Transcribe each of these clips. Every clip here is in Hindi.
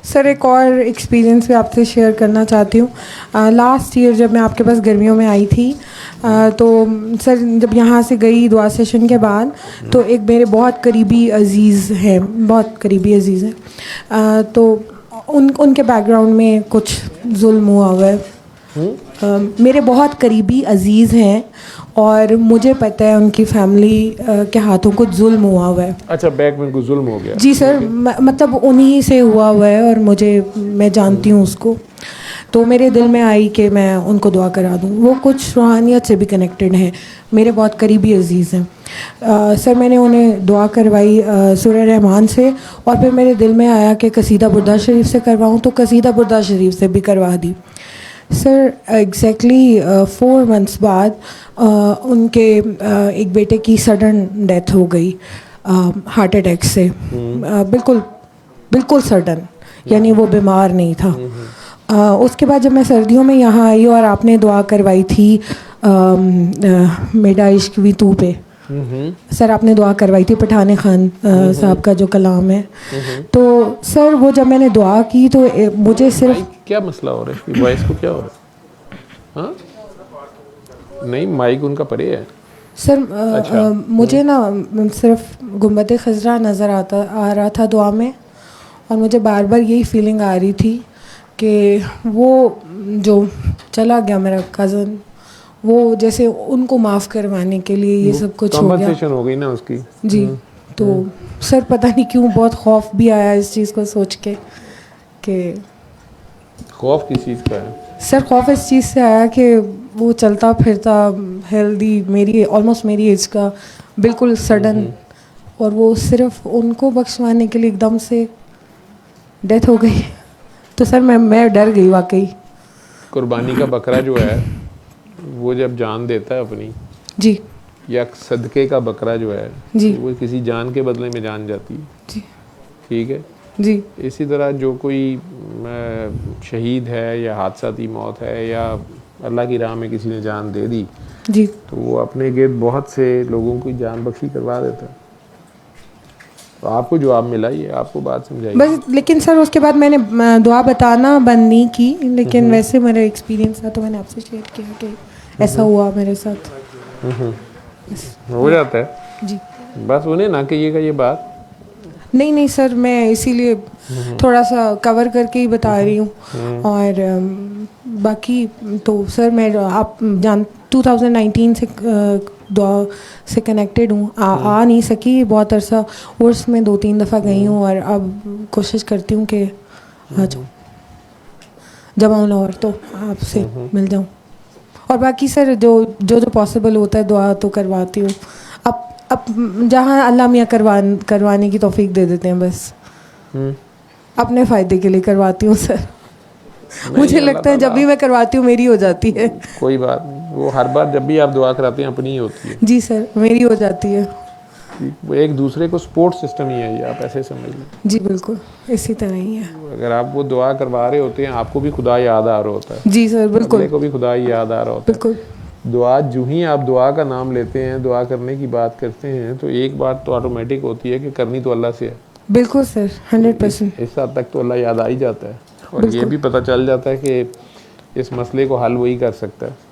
सर एक और एक्सपीरियंस भी आपसे शेयर करना चाहती हूँ। लास्ट ईयर जब मैं आपके पास गर्मियों में आई थी, तो सर जब यहाँ से गई दुआ सेशन के बाद, तो एक मेरे बहुत करीबी अज़ीज़ हैं, बहुत करीबी अज़ीज़ हैं, तो उनके बैकग्राउंड में कुछ जुल्म हुआ है। मेरे बहुत करीबी अज़ीज़ हैं और मुझे पता है उनकी फैमिली के हाथों कुछ जुल्म हुआ है। अच्छा, बैक में कुछ जुल्म हो गया? जी सर, मतलब उन्हीं से हुआ है और मैं जानती हूँ उसको, तो मेरे दिल में आई कि मैं उनको दुआ करा दूँ। वो कुछ रूहानियत से भी कनेक्टेड हैं, मेरे बहुत करीबी अज़ीज़ हैं। सर मैंने उन्हें दुआ करवाई सूरह रहमान से, और फिर मेरे दिल में आया कि कसीदा बुर्दा शरीफ से करवाऊँ, तो कसीदा बुर्दा शरीफ से भी करवा दी। सर एग्जैक्टली 4 मंथ्स बाद उनके एक बेटे की सडन डेथ हो गई हार्ट अटैक से। बिल्कुल सडन, यानी वो बीमार नहीं था। उसके बाद जब मैं सर्दियों में यहाँ आई और आपने दुआ करवाई थी मेरा इश्क भी तू पे, सर आपने दुआ करवाई थी पठान खान साहब का जो कलाम है, तो सर वो जब मैंने दुआ की तो मुझे सिर्फ क्या मसला हो रहा है इसकी वॉइस को, क्या हो रहा है? हाँ नहीं, माइक उनका परे है सर। अच्छा। मुझे ना सिर्फ गुंबद खजरा नज़र आ रहा था दुआ में, और मुझे बार बार यही फीलिंग आ रही थी कि वो जो चला गया मेरा कज़न, वो जैसे उनको माफ़ करवाने के लिए ये सब कुछ हो गया, कॉम्पनसेशन हो गई ना उसकी। जी। तो सर पता नहीं क्यों बहुत खौफ भी आया इस चीज़ को सोच के कि खौफ किस चीज़ का है? सर खौफ इस चीज़ से आया कि वो चलता फिरता हेल्दी, मेरी ऑलमोस्ट मेरी एज का, बिल्कुल सडन, और वो सिर्फ उनको बख्शवाने के लिए एकदम से डेथ हो गई। तो सर मैं डर गई वाकई। कुर्बानी का बकरा जो है वो जब जान देता है अपनी, जी या सदके का बकरा जो है जी, वो किसी जान के बदले में जान जाती है, जी ठीक है। जी, इसी तरह जो कोई शहीद है या हादसाती मौत है या अल्लाह की राह में किसी ने जान दे दी, जी, तो वो अपने गिर्द बहुत से लोगों की जान बख्शी करवा देता है। तो आपको जवाब मिला, ये आपको बात समझाई बस। लेकिन सर उसके बाद मैंने दुआ बताना बंद नहीं की, लेकिन वैसे मेरा एक्सपीरियंस था तो मैंने आपसे शेयर किया कि ऐसा हुआ मेरे साथ। हो जाता है जी बस, उन्हें ना कहिएगा ये बात। नहीं सर, मैं इसीलिए थोड़ा सा कवर करके ही बता रही हूँ। और बाकी तो सर मैं आप 2019 से दुआ से कनेक्टेड हूँ। आ नहीं सकी बहुत अरसा, उर्स में 2-3 दफ़ा गई हूँ, और अब कोशिश करती हूँ कि आ जाऊँ जब आऊँ लाहौर तो आपसे मिल जाऊँ। और बाकी सर जो पॉसिबल होता है दुआ तो करवाती हूँ। अब जहाँ अल्लाह मियाँ करवाने की तौफीक दे देते हैं, बस अपने फ़ायदे के लिए करवाती हूँ सर। मुझे लगता है जब भी मैं करवाती हूँ मेरी हो जाती है। कोई बात नहीं, वो हर बार जब भी आप दुआ कराते हैं अपनी ही होती है। जी सर, मेरी हो जाती है। वो एक दूसरे को सपोर्ट सिस्टम ही है ये, आप ऐसे समझ लें। जी बिल्कुल इसी तरह ही है। अगर आप वो दुआ करवा रहे होते हैं, आपको भी खुदा याद आ रहा होता है। जी सर बिल्कुल, अगले को भी खुदा याद आ रहा होता है। बिल्कुल। दुआ जो ही आप दुआ का नाम लेते हैं, दुआ करने की बात करते हैं, तो एक बात तो ऑटोमेटिक होती है कि करनी तो अल्लाह से है। बिल्कुल सर, 100%। इस हद तक तो अल्लाह याद आ ही जाता है, और ये भी पता चल जाता है कि इस मसले को हल वही कर सकता है।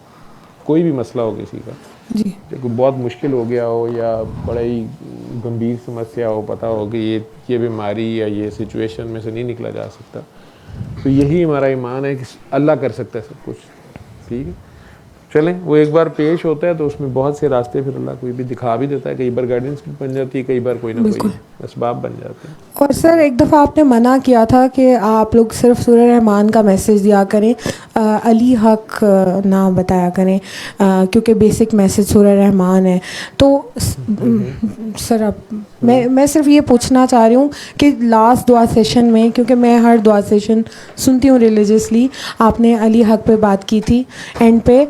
कोई भी मसला हो किसी का, जी कोई बहुत मुश्किल हो गया हो या बड़ा ही गंभीर समस्या हो, पता हो कि ये बीमारी या ये सिचुएशन में से नहीं निकला जा सकता, तो यही हमारा ईमान है कि अल्लाह कर सकता है सब कुछ, ठीक है। चलें, वो एक बार पेश होता है तो उसमें बहुत से रास्ते फिर अल्लाह कोई भी दिखा भी देता है। कई बार गाइडेंस भी बन जाती है, कई बार कोई ना कोई असबाब बन जाते हैं। और सर एक दफ़ा आपने मना किया था कि आप लोग सिर्फ सूरह रहमान का मैसेज दिया करें, अली हक ना बताया करें, क्योंकि बेसिक मैसेज सूरह रहमान है। तो सर अब मैं सिर्फ ये पूछना चाह रही हूँ कि लास्ट दुआ सेशन में, क्योंकि मैं हर दुआ सेशन सुनती हूँ रिलीजियसली, आपने अली हक पे बात की थी एंड पे,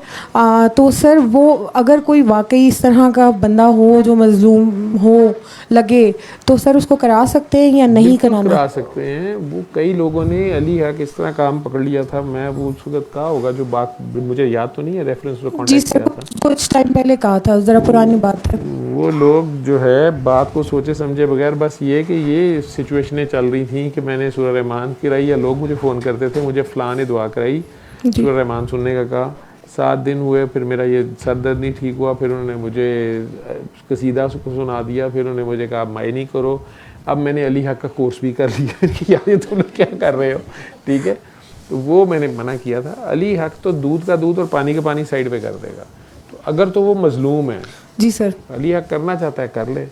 तो सर वो अगर कोई वाकई इस तरह का बंदा हो जो मजलूम हो लगे, तो सर उसको करा सकते हैं या नहीं कराना? करा सकते हैं। वो कई लोगों ने अली हक इस तरह काम पकड़ लिया था, मैं वो उसको वक्त कहा होगा, जो बात मुझे याद तो नहीं है, रेफरेंस जो जी कॉन्टेक्ट सर, किया था। कुछ टाइम पहले कहा था, ज़रा पुरानी बात है। वो लोग जो है बात को सोचे समझे बगैर, बस ये कि ये सिचुएशनें चल रही थी कि मैंने सूरह रहमान कराई, या लोग मुझे फ़ोन करते थे, मुझे फ़लाँ ने दुआ कराई, जी सूरह रहमान सुनने का कहा। 7 दिन हुए, फिर मेरा ये सर दर्द नहीं ठीक हुआ, फिर उन्होंने मुझे कसीदा सुना दिया, फिर उन्होंने मुझे कहा माई नहीं करो। अब मैंने अली हक का कोर्स भी कर लिया कि यार ये तुम लोग क्या कर रहे हो, ठीक है। तो वो मैंने मना किया था। अली हक तो दूध का दूध और पानी का पानी साइड पे कर देगा। तो अगर तो वो मजलूम है, जी सर, अली हक करना चाहता है कर ले,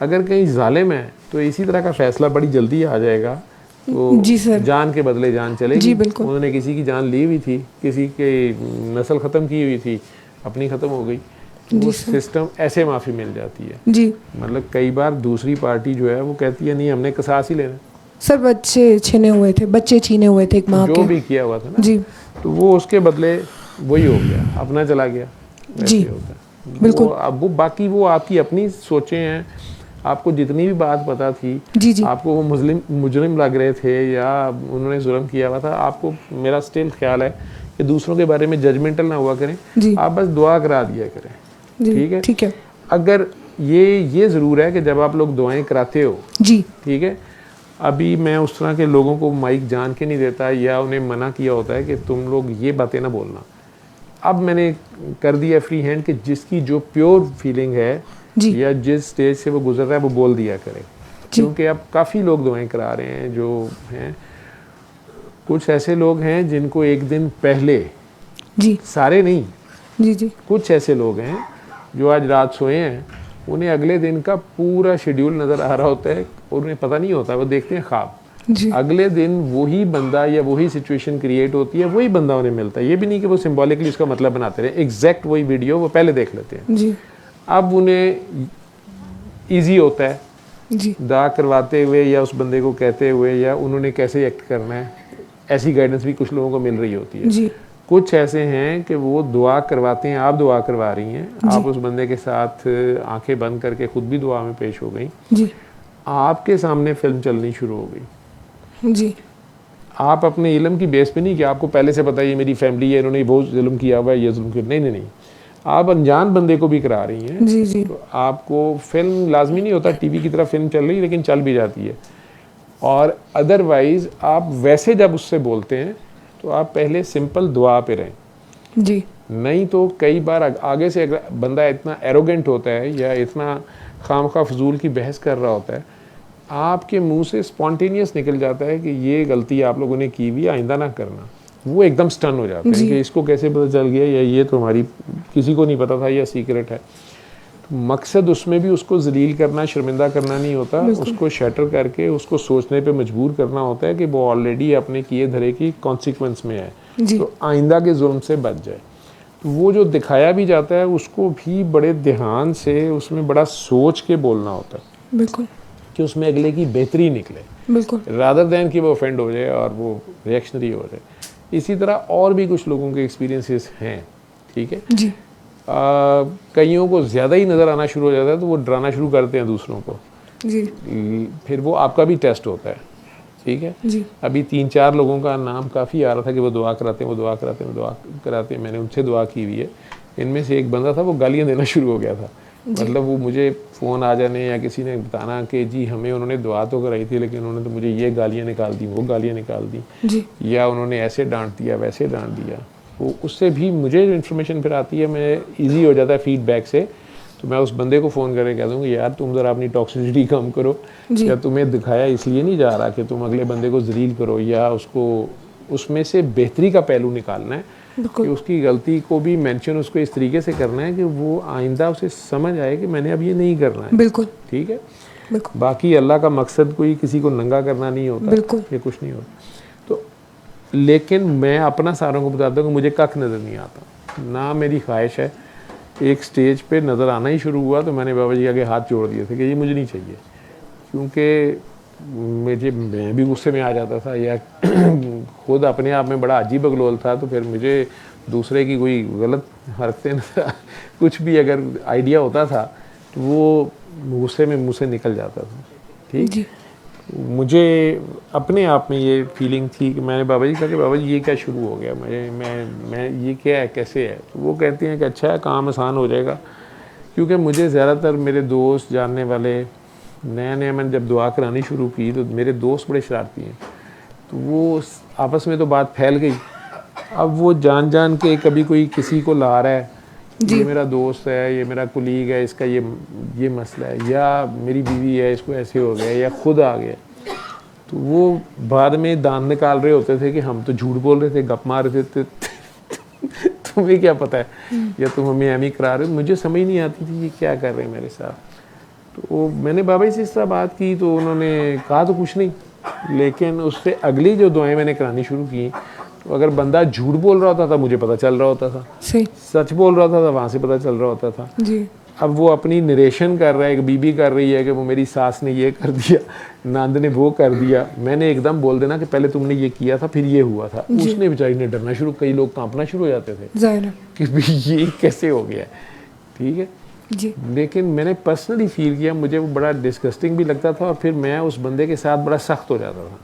अगर कहीं जालिम है तो इसी तरह का फैसला बड़ी जल्दी आ जाएगा। तो जी सर, जान के बदले जान चलेगी। जी बिल्कुल, उन्होंने किसी की जान ली हुई थी, किसी के नस्ल ख़त्म की हुई थी, अपनी ख़त्म हो गई। वो सिस्टम ऐसे माफ़ी मिल जाती है। जी मतलब कई बार दूसरी पार्टी जो है वो कहती है नहीं हमने कसास ही लेना, सर। बच्चे छीने हुए थे एक माँ जो के। भी किया हुआ था ना, जी तो वो उसके बदले वही हो गया, अपना चला गया, वैसे जी होता है। बिल्कुल। अब वो बाकी वो आपकी अपनी सोचें हैं। आपको जितनी भी बात पता थी, जी जी आपको वो मुजरिम लग रहे थे या उन्होंने जुल्म किया हुआ था, आपको मेरा स्टिल ख्याल है कि दूसरों के बारे में जजमेंटल ना हुआ करें। जी आप बस दुआ करा दिया करें, जी ठीक है। ठीक है अगर ये ज़रूर है कि जब आप लोग दुआएं कराते हो, जी ठीक है, अभी मैं उस तरह के लोगों को माइक जान के नहीं देता या उन्हें मना किया होता है कि तुम लोग ये बातें ना बोलना। अब मैंने कर दिया फ्री हैंड कि जिसकी जो प्योर फीलिंग है जी या जिस स्टेज से वो गुजर रहा है वो बोल दिया करे, क्योंकि अब काफ़ी लोग दुआएं करा रहे हैं जो हैं। कुछ ऐसे लोग हैं जिनको एक दिन पहले, जी सारे नहीं, जी जी कुछ ऐसे लोग हैं जो आज रात सोए हैं, उन्हें अगले दिन का पूरा शेड्यूल नज़र आ रहा होता है और उन्हें पता नहीं होता, वो देखते हैं ख्वाब। जी अगले दिन वही बंदा या वही सिचुएशन क्रिएट होती है, वही बंदा उन्हें मिलता है। ये भी नहीं कि वो सिंबॉलिकली उसका मतलब बनाते रहे, एग्जैक्ट वही वीडियो वो पहले देख लेते हैं। जी अब उन्हें ईजी होता है जी दुआ करवाते हुए या उस बंदे को कहते हुए या उन्होंने कैसे एक्ट करना है, ऐसी गाइडेंस भी कुछ लोगों को मिल रही होती है। जी कुछ ऐसे हैं कि वो दुआ करवाते हैं, आप दुआ करवा रही हैं, आप उस बंदे के साथ आंखें बंद करके खुद भी दुआ में पेश हो गई, जी आपके सामने फिल्म चलनी शुरू हो गई। जी आप अपने इल्म की बेस पे नहीं कि आपको पहले से पता है ये मेरी फैमिली है, इन्होंने बहुत जुल्म किया हुआ है, ये जुल्म किया, नहीं नहीं नहीं, आप अनजान बंदे को भी करा रही हैं। जी जी तो आपको फिल्म लाजमी नहीं होता टीवी की तरह फिल्म चल रही, लेकिन चल भी जाती है। और अदरवाइज़ आप वैसे जब उससे बोलते हैं तो आप पहले सिंपल दुआ पे रहें। जी नहीं तो कई बार आगे से अगर बंदा इतना एरोगेंट होता है या इतना खामखा फजूल की बहस कर रहा होता है, आपके मुंह से स्पॉन्टेनियस निकल जाता है कि ये गलती आप लोगों ने की हुई, आइंदा ना करना। वो एकदम स्टन हो जाते हैं कि इसको कैसे पता चल गया, या ये तो हमारी किसी को नहीं पता था, या सीक्रेट है। तो मकसद उसमें भी उसको जलील करना, शर्मिंदा करना नहीं होता, उसको शटर करके उसको सोचने पे मजबूर करना होता है कि वो ऑलरेडी अपने किए धरे की कॉन्सिक्वेंस में है, तो आइंदा के जुल्म से बच जाए। तो वो जो दिखाया भी जाता है उसको भी बड़े ध्यान से, उसमें बड़ा सोच के बोलना होता है बिल्कुल कि उसमें अगले की बेहतरी निकले, बिल्कुल रादर दैन कि वो ऑफेंड हो जाए और वो रिएक्शनरी हो जाए। इसी तरह और भी कुछ लोगों के एक्सपीरियंसेस हैं, ठीक है। जी कईयों को ज़्यादा ही नज़र आना शुरू हो जाता है तो वो डराना शुरू करते हैं दूसरों को, जी फिर वो आपका भी टेस्ट होता है, ठीक है। जी अभी 3-4 लोगों का नाम काफ़ी आ रहा था कि वो दुआ कराते हैं, वो दुआ कराते हैं, वो दुआ कराते हैं, मैंने उनसे दुआ की हुई है। इनमें से एक बंदा था वो गालियाँ देना शुरू हो गया था, मतलब वो मुझे फ़ोन आ जाने या किसी ने बताना कि जी हमें उन्होंने दुआ तो कराई थी लेकिन उन्होंने तो मुझे ये गालियाँ निकाल दी, वो गालियाँ निकाल दी, जी या उन्होंने ऐसे डांट दिया, वैसे डांट दिया। वो उससे भी मुझे जो इन्फॉर्मेशन फिर आती है, मैं ईजी हो जाता है फीडबैक से, तो मैं उस बंदे को फ़ोन करके कह दूँगा यार तुम ज़रा अपनी टॉक्सिसिटी कम करो, या तुम्हें दिखाया इसलिए नहीं जा रहा कि तुम अगले बंदे को जलील करो या उसको उसमें से बेहतरी का पहलू निकालना है, कि उसकी गलती को भी मेंशन उसको इस तरीके से करना है कि वो आइंदा उसे समझ आए कि मैंने अब ये नहीं करना है, बिल्कुल ठीक है। बिल्कुल बाकी अल्लाह का मकसद कोई किसी को नंगा करना नहीं होता, बिल्कुल ये कुछ नहीं होता। तो लेकिन मैं अपना सारों को बताता हूँ कि मुझे कख नज़र नहीं आता, ना मेरी ख्वाहिश है। एक स्टेज पे नज़र आना ही शुरू हुआ तो मैंने बाबा जी आगे हाथ जोड़ दिए थे कि ये मुझे नहीं चाहिए, क्योंकि मैं भी गुस्से में आ जाता था या खुद अपने आप में बड़ा अजीब बगलोल था, तो फिर मुझे दूसरे की कोई गलत हरकतें कुछ भी अगर आइडिया होता था तो वो गुस्से में मुँह से निकल जाता था, ठीक। मुझे अपने आप में ये फीलिंग थी कि मैंने बाबा जी कहा कि बाबा जी ये क्या शुरू हो गया, मैं ये क्या है, कैसे है। तो वो कहते हैं कि अच्छा है, काम आसान हो जाएगा। क्योंकि मुझे ज़्यादातर मेरे दोस्त जानने वाले, नया नया मैंने जब दुआ करानी शुरू की तो मेरे दोस्त बड़े शरारती हैं, तो वो आपस में तो बात फैल गई। अब वो जान जान के कभी कोई किसी को ला रहा है, ये मेरा दोस्त है, ये मेरा कुलीग है, इसका ये मसला है, या मेरी बीवी है, इसको ऐसे हो गया, या खुद आ गया। तो वो बाद में दांत निकाल रहे होते थे कि हम तो झूठ बोल रहे थे, गप मार रहे थे, तुम्हें क्या पता है, या तुम हमें एम ही करा रहे हो। मुझे समझ नहीं आती थी ये क्या कर रहे हैं मेरे साथ। तो मैंने बाबा जी से इस तरह बात की तो उन्होंने कहा तो कुछ नहीं, लेकिन उससे अगली जो दुआएं मैंने करानी शुरू की, तो अगर बंदा झूठ बोल रहा होता था मुझे पता चल रहा होता था, सही, सच बोल रहा था वहाँ से पता चल रहा होता था। जी, अब वो अपनी नरेशन कर रहा है, एक बीबी कर रही है कि वो मेरी सास ने ये कर दिया, नंद ने वो कर दिया, मैंने एकदम बोल देना कि पहले तुमने ये किया था फिर ये हुआ था। उसने बेचारी ने डरना शुरू, कई लोग कांपना शुरू हो जाते थे जाहिर है, कि भाई ये कैसे हो गया, ठीक है। जी, लेकिन मैंने पर्सनली फील किया, मुझे वो बड़ा डिस्गस्टिंग भी लगता था और फिर मैं उस बंदे के साथ बड़ा सख्त हो जाता था,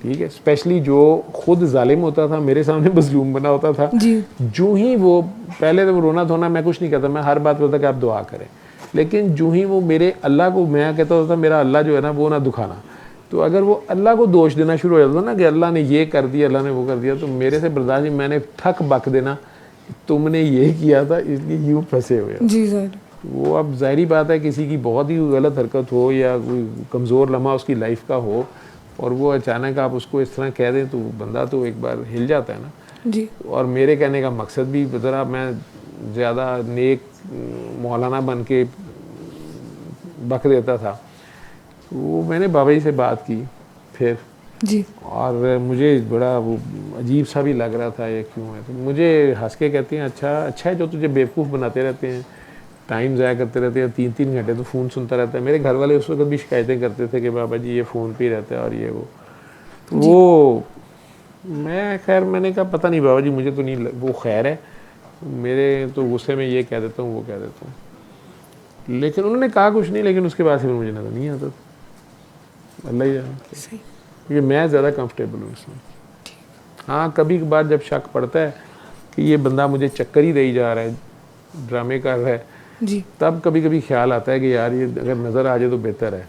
ठीक है। स्पेशली जो खुद जालिम होता था, मेरे सामने मजलूम बना होता था, जी, जो ही वो पहले तो रोना धोना मैं कुछ नहीं करता, मैं हर बात बोलता कि आप दुआ करें, लेकिन जो ही वो मेरे अल्लाह को, मैं कहता होता मेरा अल्लाह जो है ना वो ना दुखाना, तो अगर वो अल्लाह को दोष देना शुरू हो जाता ना कि अल्लाह ने ये कर दिया, अल्लाह ने वो कर दिया, तो मेरे से बर्दाश्त नहीं, मैंने ठक बक देना तुमने ये किया था इसलिए यूँ फंसे हुए हो। जी, जाहिर, वो अब ज़ाहिरी बात है, किसी की बहुत ही गलत हरकत हो या कोई कमज़ोर लम्हा उसकी लाइफ का हो और वो अचानक आप उसको इस तरह कह दें तो बंदा तो एक बार हिल जाता है ना। जी, और मेरे कहने का मकसद भी ज़रा, मैं ज़्यादा नेक मौलाना बन के बक देता था, तो वो मैंने बाबा जी से बात की फिर, जी, और मुझे बड़ा वो अजीब सा भी लग रहा था ये क्यों है। तो मुझे हंस के कहती हैं अच्छा है जो तुझे बेवकूफ़ बनाते रहते हैं, टाइम ज़ाया करते रहते हैं, 3-3 घंटे तो फ़ोन सुनता रहता है। मेरे घर वाले उस वक्त भी शिकायतें करते थे कि बाबा जी ये फ़ोन पे ही रहता है और ये वो मैं खैर मैंने कहा पता नहीं बाबा जी, मुझे तो नहीं वो खैर है, मेरे तो गुस्से में ये कह देता हूँ वो कह देता हूँ। लेकिन उन्होंने कहा कुछ नहीं, लेकिन उसके बाद से मुझे नज़र नहीं आता था, अल्लाह ही जाने, सही, क्योंकि मैं ज़्यादा कंफर्टेबल हूँ इसमें। हाँ, कभी कभार जब शक पड़ता है कि ये बंदा मुझे चक्कर ही दे ही जा रहा है, ड्रामे कर रहा है, जी, तब कभी कभी ख्याल आता है कि यार ये अगर नज़र आ जाए तो बेहतर है,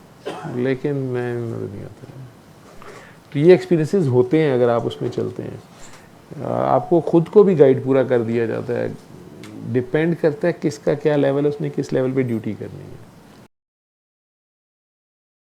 लेकिन मैं नज़र नहीं आता। तो ये एक्सपीरियंसेस होते हैं अगर आप उसमें चलते हैं। आपको ख़ुद को भी गाइड पूरा कर दिया जाता है, डिपेंड करता है किसका क्या लेवल है, उसने किस लेवल पे ड्यूटी करनी है।